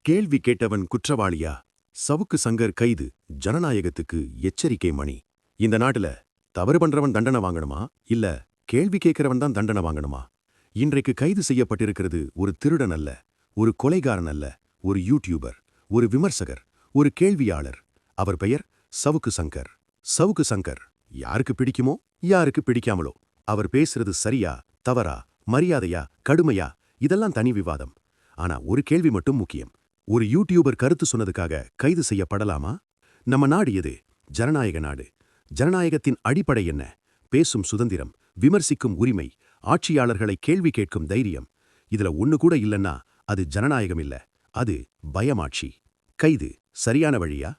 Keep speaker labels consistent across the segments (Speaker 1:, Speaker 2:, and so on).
Speaker 1: கேள்வி கேட்டவன் குற்றவாளியா? சவுக்கு சங்கர் கைது, ஜனநாயகத்துக்கு எச்சரிக்கை மணி. இந்த நாட்டுல தவறு பண்றவன் தண்டனை வாங்கணுமா, இல்ல கேள்வி கேட்கிறவன் தான் தண்டனை வாங்கணுமா? இன்றைக்கு கைது செய்யப்பட்டிருக்கிறது ஒரு திருடன் அல்ல, ஒரு கொலைகாரன் அல்ல, ஒரு யூடியூபர், ஒரு விமர்சகர், ஒரு கேள்வியாளர். அவர் பெயர் சவுக்கு சங்கர். சவுக்கு சங்கர் யாருக்கு பிடிக்குமோ, யாருக்கு பிடிக்காமலோ, அவர் பேசுறது சரியா, தவறா, மரியாதையா, கடுமையா, இதெல்லாம் தனி விவாதம். ஆனா ஒரு கேள்வி மட்டும் முக்கியம். ஒரு யூடியூபர் கருத்து சொன்னதுக்காக கைது செய்யப்படலாமா? நம்ம நாடு எது? ஜனநாயக நாடு. ஜனநாயகத்தின் அடிப்படை என்ன? பேசும் சுதந்திரம், விமர்சிக்கும் உரிமை, ஆட்சியாளர்களை கேள்வி கேட்கும் தைரியம். இதுல ஒண்ணு கூட இல்லன்னா அது ஜனநாயகம் இல்ல, அது பயமாட்சி. கைது சரியான வழியா?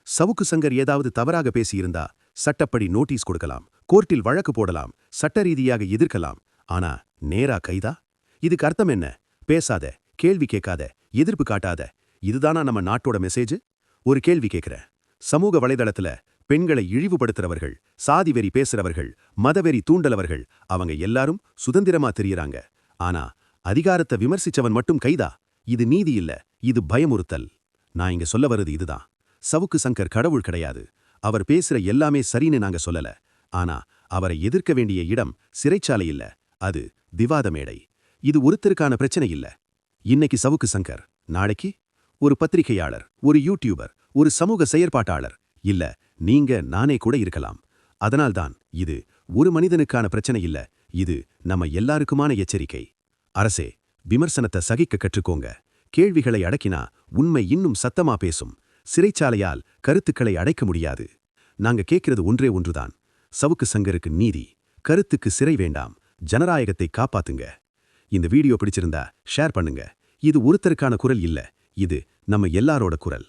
Speaker 1: சவுக்கு சங்கர் ஏதாவது தவறாக பேசியிருந்தா சட்டப்படி நோட்டீஸ் கொடுக்கலாம், கோர்ட்டில் வழக்கு போடலாம், சட்ட ரீதியாக எதிர்க்கலாம். ஆனா நேரா கைதா? இதுக்கு அர்த்தம் என்ன? பேசாத, கேள்வி கேட்காத, எதிர்ப்பு காட்டாத. இதுதானா நம்ம நாட்டோட மெசேஜ்? ஒரு கேள்வி கேட்கிறேன். சமூக வலைதளத்துல பெண்களை இழிவுபடுத்துறவர்கள், சாதி வெறி பேசுறவர்கள், மதவெறி தூண்டலவர்கள், அவங்க எல்லாரும் சுதந்திரமா தெரியறாங்க. ஆனா அதிகாரத்தை விமர்சிச்சவன் மட்டும் கைதா? இது நீதி இல்ல, இது பயமுறுத்தல். நான் இங்க சொல்ல வருது இதுதான். சவுக்கு சங்கர் கடவுள் கிடையாது. அவர் பேசுற எல்லாமே சரின்னு நாங்க சொல்லல. ஆனா அவரை எதிர்க்க வேண்டிய இடம் சிறைச்சாலை இல்ல, அது விவாத மேடை. இது ஒருத்தருக்கான பிரச்சனை இல்ல. இன்னைக்கு சவுக்கு சங்கர், நாளைக்கு ஒரு பத்திரிகையாளர், ஒரு யூடியூபர், ஒரு சமூக செயற்பாட்டாளர், இல்ல நீங்க நானே கூட இருக்கலாம். அதனால்தான் இது ஒரு மனிதனுக்கான பிரச்சனை இல்ல, இது நம்ம எல்லாருக்குமான எச்சரிக்கை. அரசே, விமர்சனத்தை சகிக்க கற்றுக்கோங்க. கேள்விகளை அடக்கினா உண்மை இன்னும் சத்தமா பேசும். சிறைச்சாலையால் கருத்துக்களை அடைக்க முடியாது. நாங்க கேட்கிறது ஒன்றே ஒன்றுதான். சவுக்கு சங்கருக்கு நீதி, கருத்துக்கு சிறை வேண்டாம், ஜனநாயகத்தை காப்பாத்துங்க. இந்த வீடியோ பிடிச்சிருந்தா ஷேர் பண்ணுங்க. இது ஒருத்தருக்கான குரல் இல்ல, இது நம்ம எல்லாரோட குரல்.